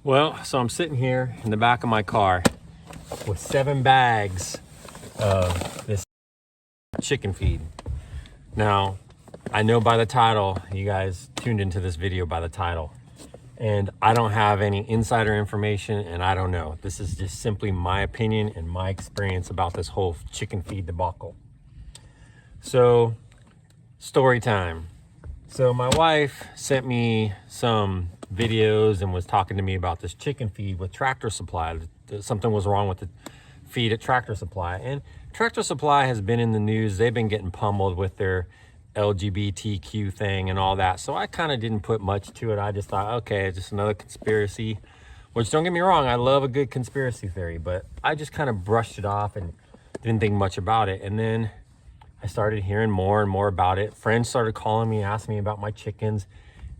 Well, so I'm sitting here in the back of my car with 7 bags of this chicken feed. Now, I know by the title, you guys tuned into this video by the title, and I don't have any insider information, and I don't know. This is just simply my opinion and my experience about this whole chicken feed debacle. So, story time. So my wife sent me some videos and was talking to me about this chicken feed with Tractor Supply. Something was wrong with the feed at Tractor Supply. And Tractor Supply has been in the news. They've been getting pummeled with their LGBTQ thing and all that. So I kind of didn't put much to it. I just thought, okay, just another conspiracy. Which, don't get me wrong, I love a good conspiracy theory. But I just kind of brushed it off and didn't think much about it. And then I started hearing more and more about it. Friends started calling me, asking me about my chickens.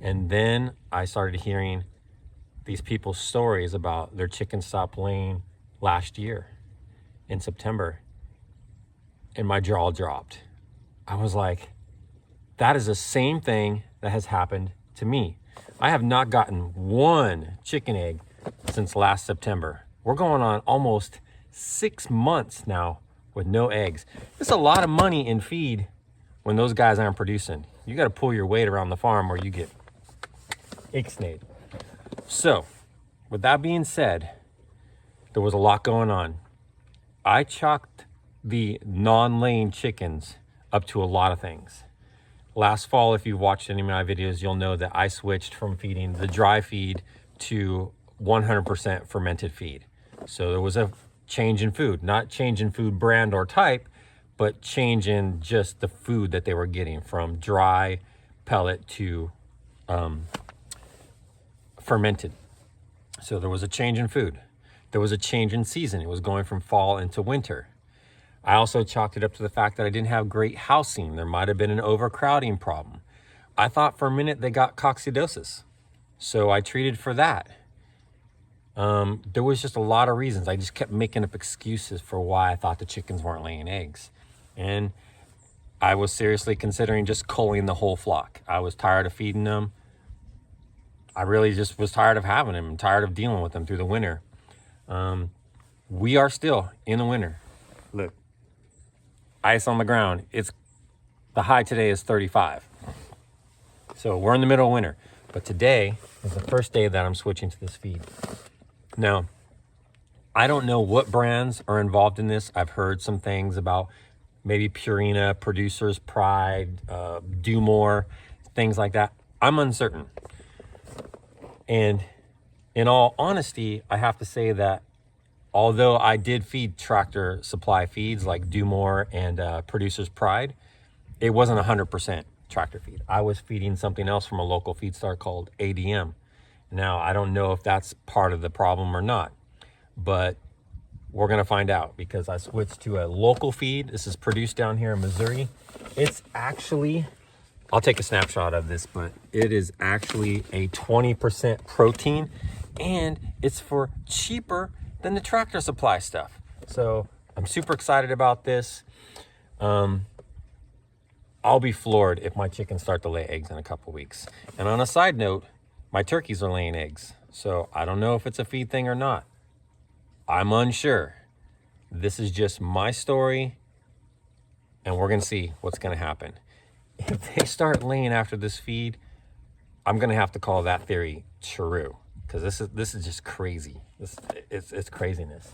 And then I started hearing these people's stories about their chickens stopped laying last year in September. And my jaw dropped. I was like, that is the same thing that has happened to me. I have not gotten one chicken egg since last September. We're going on almost 6 months now with no eggs. It's a lot of money in feed when those guys aren't producing. You got to pull your weight around the farm or you get ixnayed. So, with that being said, there was a lot going on. I chalked the non-laying chickens up to a lot of things. Last fall, if you've watched any of my videos, you'll know that I switched from feeding the dry feed to 100% fermented feed. So there was a change in food, not change in food brand or type, but change in just the food that they were getting from dry pellet to fermented. So there was a change in food. There was a change in season. It was going from fall into winter. I also chalked it up to the fact that I didn't have great housing. There might have been an overcrowding problem. I thought for a minute they got coccidosis. So I treated for that. There was just a lot of reasons. I just kept making up excuses for why I thought the chickens weren't laying eggs. And I was seriously considering just culling the whole flock. I was tired of feeding them. I really just was tired of having them and tired of dealing with them through the winter. We are still in the winter. Look, ice on the ground. The high today is 35. So we're in the middle of winter. But today is the first day that I'm switching to this feed. Now, I don't know what brands are involved in this. I've heard some things about maybe Purina, Producer's Pride, Do More, things like that. I'm uncertain. And in all honesty, I have to say that although I did feed Tractor Supply feeds like Do More and Producer's Pride, it wasn't 100% tractor feed. I was feeding something else from a local feed store called ADM. Now, I don't know if that's part of the problem or not, but we're going to find out because I switched to a local feed. This is produced down here in Missouri. It's actually, I'll take a snapshot of this, but it is actually a 20% protein and it's for cheaper than the Tractor Supply stuff. So I'm super excited about this. I'll be floored if my chickens start to lay eggs in a couple weeks. And on a side note, my turkeys are laying eggs. So I don't know if it's a feed thing or not. I'm unsure. This is just my story and we're gonna see what's gonna happen. If they start laying after this feed, I'm gonna have to call that theory true because this is just crazy. It's craziness.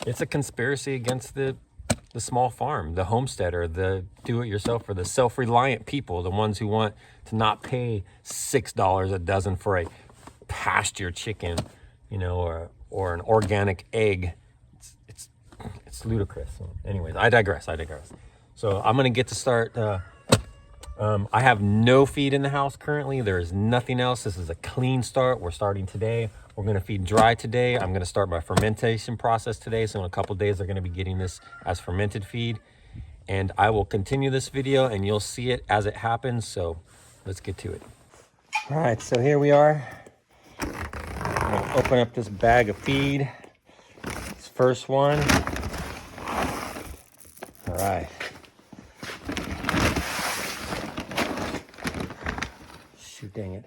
It's a conspiracy against the small farm, the homesteader, the do-it-yourself, or the self-reliant people, the ones who want to not pay $6 a dozen for a pasture chicken, you know, or an organic egg. It's ludicrous. So anyways, I digress. So I'm gonna get to start. I have no feed in the house currently. There is nothing else. This is a clean start. We're starting today. We're going to feed dry today. I'm going to start my fermentation process today. So in a couple of days, they're going to be getting this as fermented feed. And I will continue this video and you'll see it as it happens. So let's get to it. All right, so here we are. I'm going to open up this bag of feed. This first one. All right. Shoot, dang it.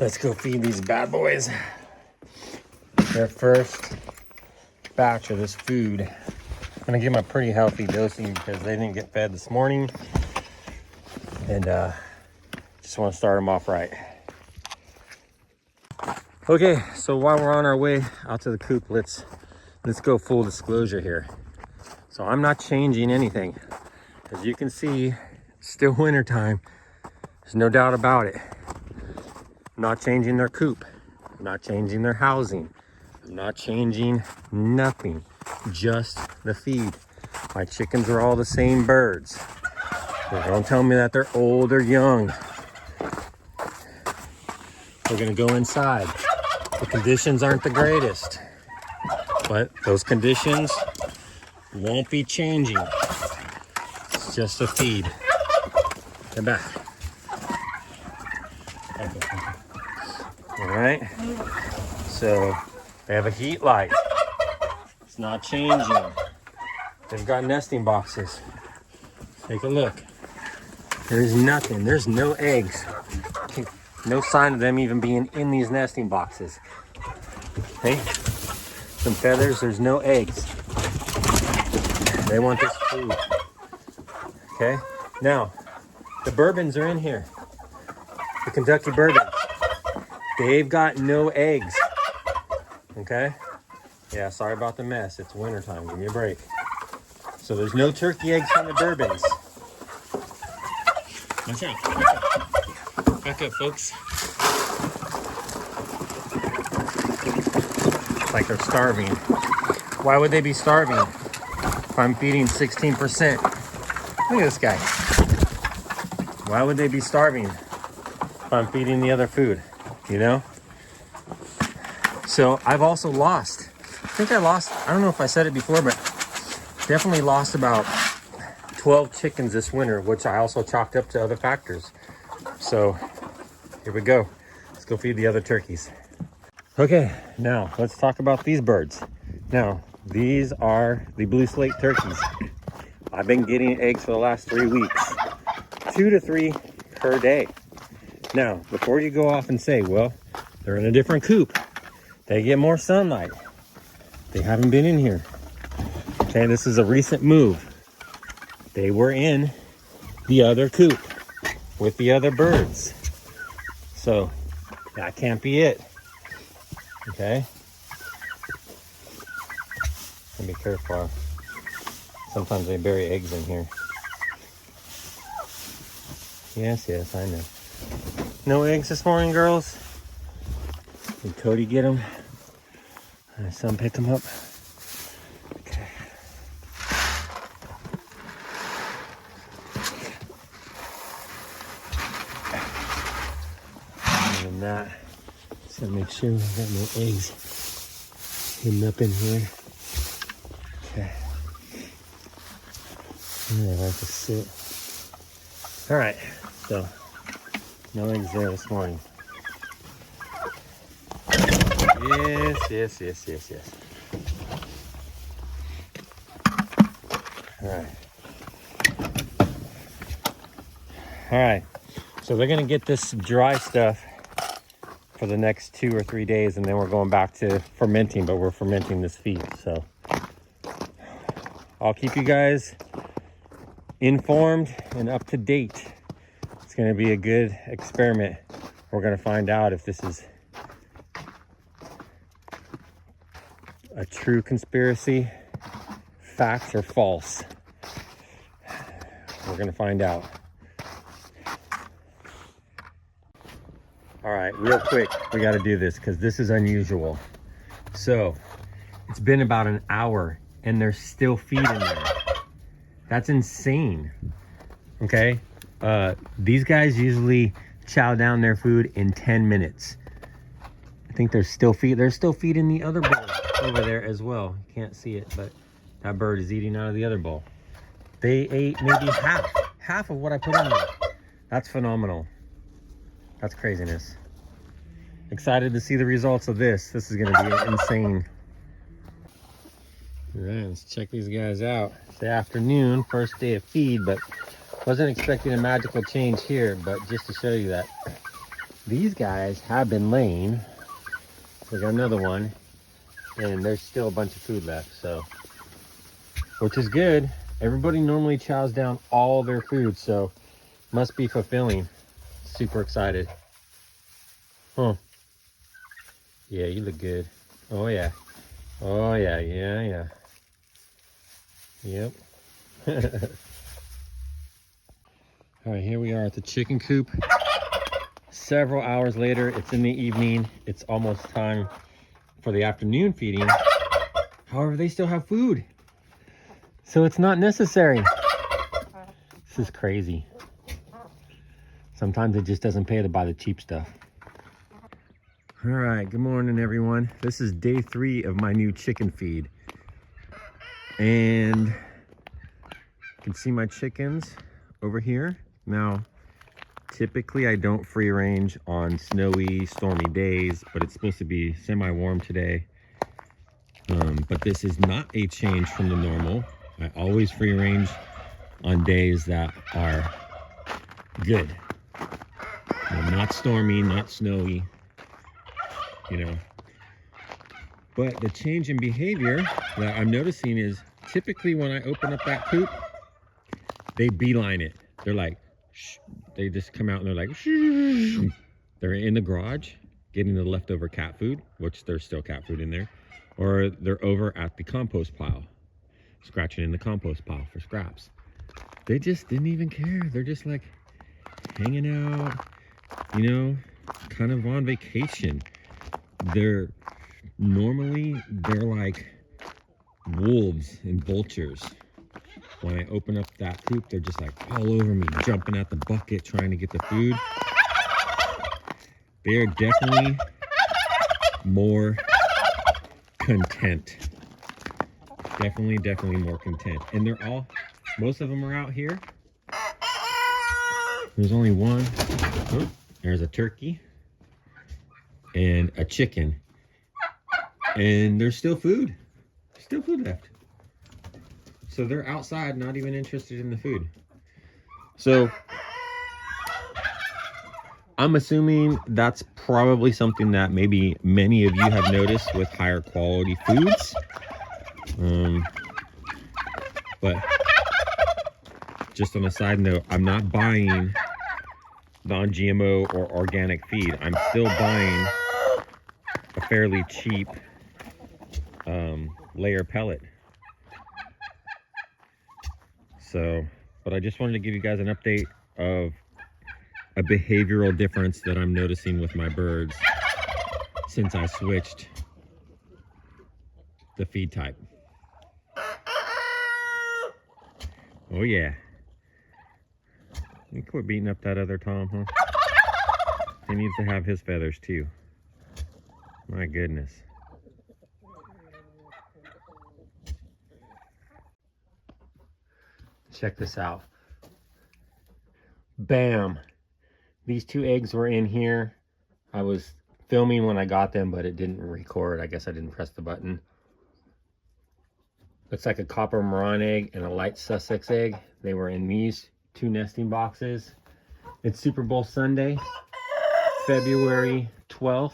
Let's go feed these bad boys their first batch of this food. I'm gonna give them a pretty healthy dosing because they didn't get fed this morning, and just want to start them off right. Okay, so while we're on our way out to the coop, let's go full disclosure here. So I'm not changing anything. As you can see, it's still winter time. There's no doubt about it. I'm not changing their coop. I'm not changing their housing. I'm not changing nothing, just the feed. My chickens are all the same birds. So don't tell me that they're old or young. We're gonna go inside. The conditions aren't the greatest, but those conditions won't be changing. It's just a feed. Come back. All right. So they have a heat light. It's not changing. They've got nesting boxes. Take a look. There's nothing. There's no eggs. No sign of them even being in these nesting boxes. Okay? Some feathers. There's no eggs. They want this food. Okay? Now, the bourbons are in here. The Kentucky bourbons. They've got no eggs. Okay? Yeah, sorry about the mess. It's wintertime. Give me a break. So there's no turkey eggs from the bourbons. Watch out. Back up, folks. It's like they're starving. Why would they be starving if I'm feeding 16%? Look at this guy. Why would they be starving if I'm feeding the other food? You know? So I've also lost. I don't know if I said it before, but definitely lost about 12 chickens this winter, which I also chalked up to other factors. So here we go. Let's go feed the other turkeys. Okay, now let's talk about these birds. Now, these are the blue slate turkeys. I've been getting eggs for the last 3 weeks, 2 to 3 per day. Now, before you go off and say, well, they're in a different coop, they get more sunlight, they haven't been in here. Okay, this is a recent move. They were in the other coop with the other birds. So that can't be it. Okay? And be careful. Sometimes they bury eggs in here. Yes, I know. No eggs this morning, girls. Did Cody get them? And his son pick them up? Okay. Other than that, just gotta make sure we've got no eggs hidden up in here. Okay. Yeah, I like to sit. All right, so no eggs there this morning. Yes. All right. So they're gonna get this dry stuff for the next 2 or 3 days, and then we're going back to fermenting, but we're fermenting this feed. So I'll keep you guys informed and up to date. It's gonna be a good experiment. We're gonna find out if this is a true conspiracy, facts or false. We're gonna find out. All right, real quick, we gotta do this because this is unusual. So it's been about an hour and there's still feed in there. That's insane. Okay, these guys usually chow down their food in 10 minutes. I think there's still feed. There's still feed in the other bowl over there as well. You can't see it, but that bird is eating out of the other bowl. They ate maybe half of what I put in there. That's phenomenal. That's craziness. Excited to see the results of this. This is gonna be insane. All right, let's check these guys out. It's the afternoon, first day of feed, but wasn't expecting a magical change here, but just to show you that These guys have been laying. We got another one, and there's still a bunch of food left, so, which is good. Everybody normally chows down all their food, so must be fulfilling. Super excited. Huh. Yeah, you look good. Oh yeah. Oh yeah, yeah. Yep. All right, here we are at the chicken coop. Several hours later, it's in the evening. It's almost time for the afternoon feeding. However, they still have food, so it's not necessary. This is crazy. Sometimes it just doesn't pay to buy the cheap stuff. All right, good morning, everyone. This is day 3 of my new chicken feed. And you can see my chickens over here. Now, typically I don't free range on snowy, stormy days, but it's supposed to be semi-warm today. But this is not a change from the normal. I always free range on days that are good. Not stormy, not snowy, you know. But the change in behavior that I'm noticing is typically when I open up that coop, they beeline it. They're like, shh. They just come out and they're like, shh. They're in the garage getting the leftover cat food, which there's still cat food in there, or they're over at the compost pile, scratching in the compost pile for scraps. They just didn't even care. They're just like hanging out, you know, kind of on vacation. They're like wolves and vultures. When I open up that coop, they're just like all over me, jumping at the bucket, trying to get the food. They are definitely more content. Definitely more content. And they're all, most of them are out here. There's only one. Oh, there's a turkey and a chicken. And there's still food. Still food left. So they're outside, not even interested in the food. So I'm assuming that's probably something that maybe many of you have noticed with higher quality foods. But just on a side note, I'm not buying non-GMO or organic feed. I'm still buying a fairly cheap layer pellet. So, but I just wanted to give you guys an update of a behavioral difference that I'm noticing with my birds since I switched the feed type. Oh yeah. You quit beating up that other Tom, huh? He needs to have his feathers too. My goodness. Check this out. Bam. These 2 eggs were in here. I was filming when I got them, but it didn't record. I guess I didn't press the button. Looks like a copper Moran egg and a light Sussex egg. They were in these 2 nesting boxes. It's Super Bowl Sunday, February 12th.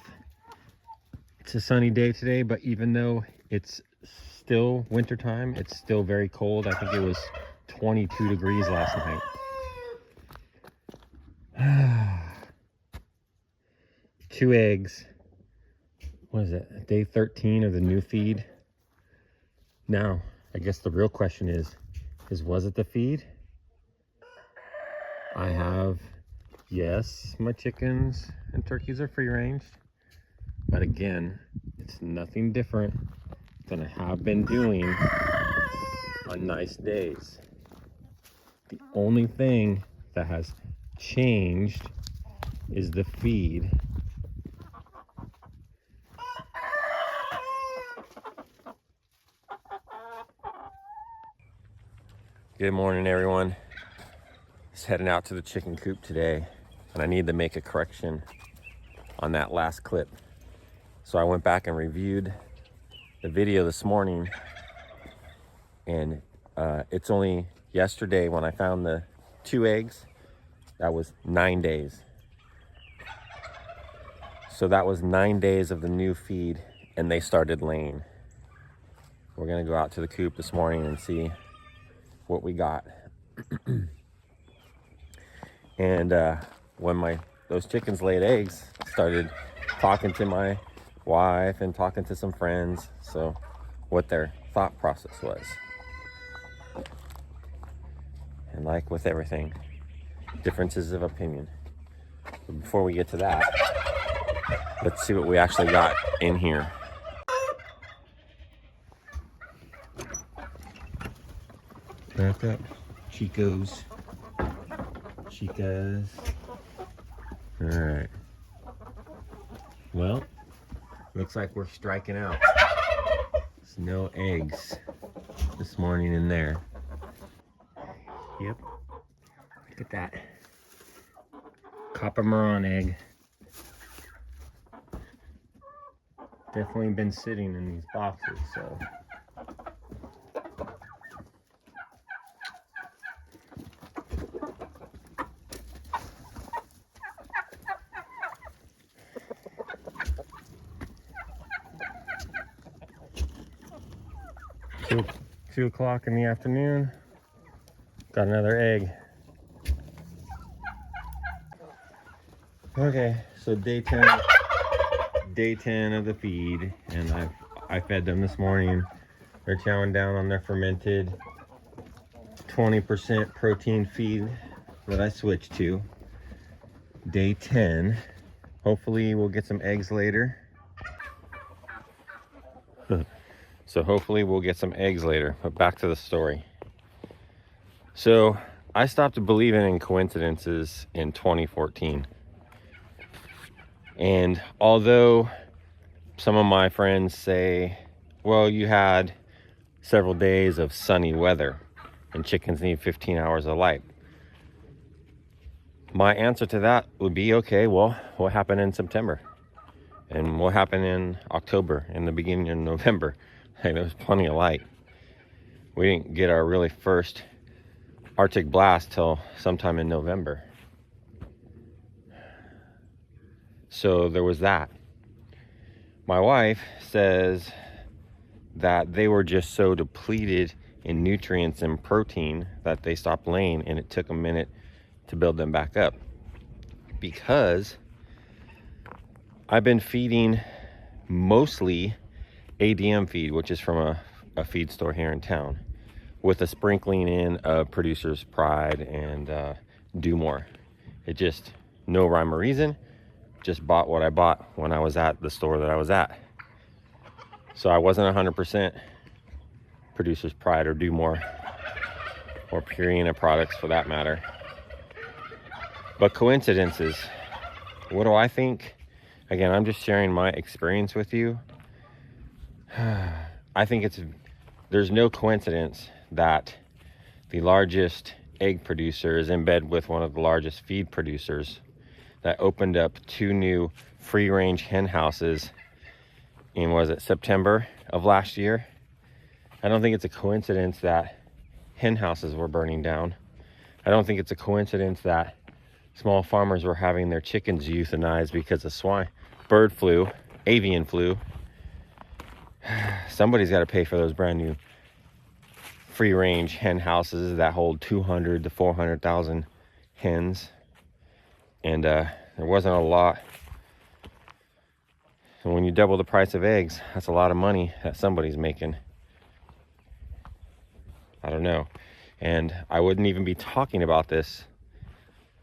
It's a sunny day today, but even though it's still wintertime, it's still very cold. I think it was 22 degrees last night. 2 eggs. What is it? Day 13 of the new feed. Now, I guess the real question is was it the feed? I have, yes, my chickens and turkeys are free range. But again, it's nothing different than I have been doing on nice days. The only thing that has changed is the feed. Good morning, everyone. Just heading out to the chicken coop today, and I need to make a correction on that last clip. So I went back and reviewed the video this morning, and it's only yesterday when I found the 2 eggs. That was 9 days. So that was 9 days of the new feed, and they started laying. We're gonna go out to the coop this morning and see what we got. And when those chickens laid eggs, started talking to my wife and talking to some friends, so what their thought process was. And like with everything, differences of opinion. But before we get to that, let's see what we actually got in here. Back up, Chicas. All right. Well, looks like we're striking out. There's no eggs this morning in there. Yep. Look at that. Copper Maron egg. Definitely been sitting in these boxes, so. 2 o'clock in the afternoon. Got another egg. Okay, so day 10 of the feed, and I fed them this morning. They're chowing down on their fermented 20% protein feed that I switched to. Day 10. Hopefully we'll get some eggs later. So hopefully we'll get some eggs later, but back to the story. So I stopped believing in coincidences in 2014. And although some of my friends say, well, you had several days of sunny weather and chickens need 15 hours of light. My answer to that would be, okay, well, what happened in September? And what happened in October and the beginning of November? Hey, there was plenty of light. We didn't get our really first Arctic blast till sometime in November. So there was that. My wife says that they were just so depleted in nutrients and protein that they stopped laying, and it took a minute to build them back up. Because I've been feeding mostly ADM feed, which is from a feed store here in town, with a sprinkling in of Producer's Pride and Do More. It just, no rhyme or reason, just bought what I bought when I was at the store that I was at. So I wasn't 100% Producer's Pride or Do More, or Purina products for that matter. But coincidences, what do I think? Again, I'm just sharing my experience with you. I think there's no coincidence that the largest egg producer is in bed with one of the largest feed producers that opened up 2 new free-range hen houses in, was it September of last year? I don't think it's a coincidence that hen houses were burning down. I don't think it's a coincidence that small farmers were having their chickens euthanized because of bird flu, avian flu. Somebody's got to pay for those brand new free-range hen houses that hold 200 to 400,000 hens, and there wasn't a lot. And when you double the price of eggs, that's a lot of money that somebody's making. I don't know. And I wouldn't even be talking about this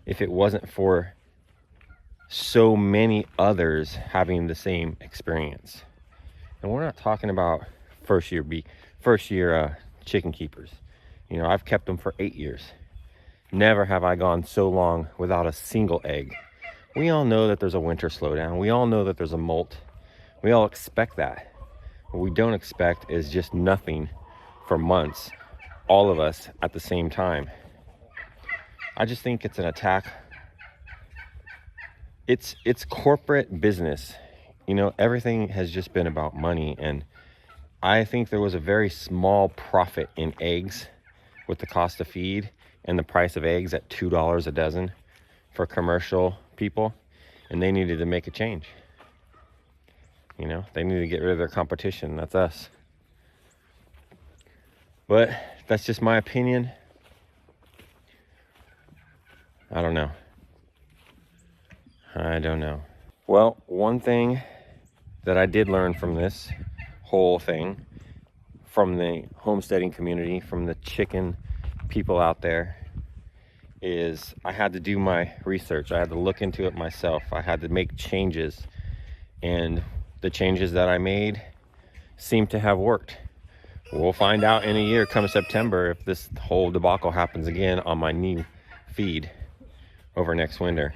if it wasn't for so many others having the same experience. And we're not talking about first year chicken keepers. You know, I've kept them for 8 years. Never have I gone so long without a single egg. We all know that there's a winter slowdown. We all know that there's a molt. We all expect that. What we don't expect is just nothing for months, all of us at the same time. I just think it's an attack. It's corporate business. You know, everything has just been about money, and I think there was a very small profit in eggs with the cost of feed and the price of eggs at $2 a dozen for commercial people, and they needed to make a change. You know, they need to get rid of their competition. That's us. But that's just my opinion. I don't know. I don't know. Well, one thing that I did learn from this whole thing, from the homesteading community, from the chicken people out there, is I had to do my research. I had to look into it myself. I had to make changes. And the changes that I made seem to have worked. We'll find out in a year come September if this whole debacle happens again on my new feed over next winter.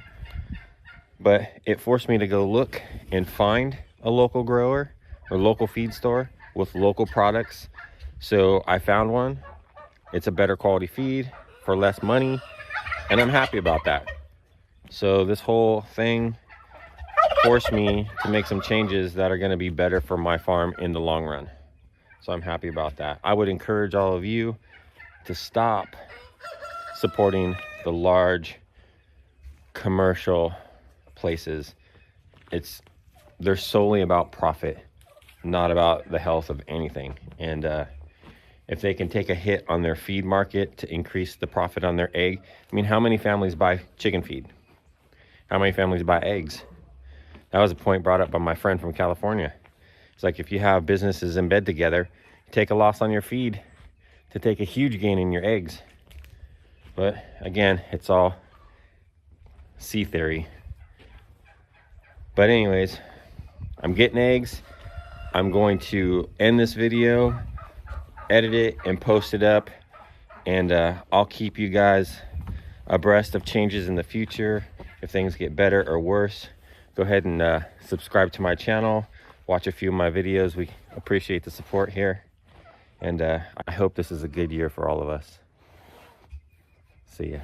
But it forced me to go look and find a local grower or local feed store with local products. So I found one. It's a better quality feed for less money, and I'm happy about that. So this whole thing forced me to make some changes that are going to be better for my farm in the long run. So I'm happy about that. I would encourage all of you to stop supporting the large commercial places. They're solely about profit, not about the health of anything. And if they can take a hit on their feed market to increase the profit on their egg, I mean, how many families buy chicken feed? How many families buy eggs? That was a point brought up by my friend from California. It's like, if you have businesses in bed together, you take a loss on your feed to take a huge gain in your eggs. But again, it's all sea theory. But anyways, I'm getting eggs. I'm going to end this video, edit it, and post it up. And I'll keep you guys abreast of changes in the future. If things get better or worse, go ahead and subscribe to my channel. Watch a few of my videos. We appreciate the support here. And I hope this is a good year for all of us. See ya.